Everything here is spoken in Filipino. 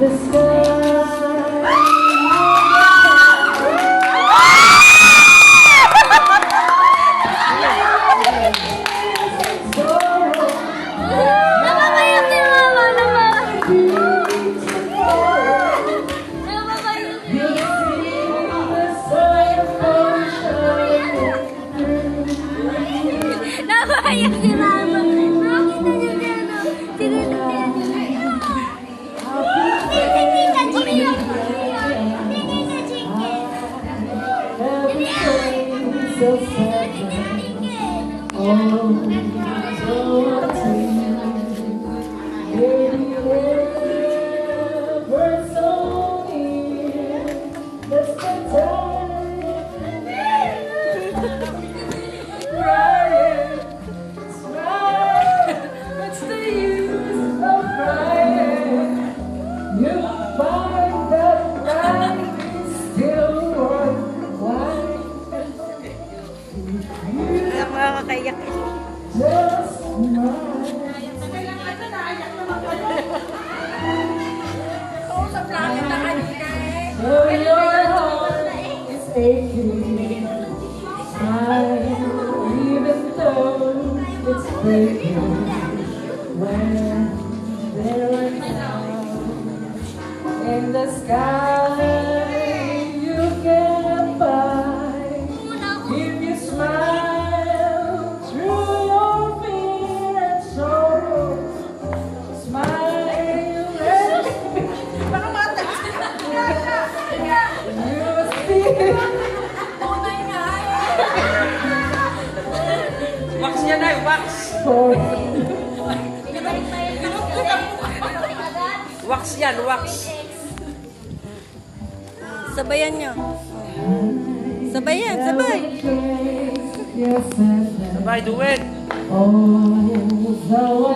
the sky. Napapayak si Mama naman. Napapayak si Napapayak si Mama. Nakakita niyo dyan, no? Tinitiyan niyo. Tinitiyan niyo. So sad. Oh, what's the use of crying? You find that life is still worthwhile. Nakakakayak. Just smile. So your heart is aching. Smile, even though it's breaking. When there are clouds in the sky, you get by. If you smile through your fear and sorrow, smile and you must be. Wax yan ay, wax! For Wax yan, wax! Sabayan niyo. Sabayan, sabay. yes, and Sabay, do it! oh, the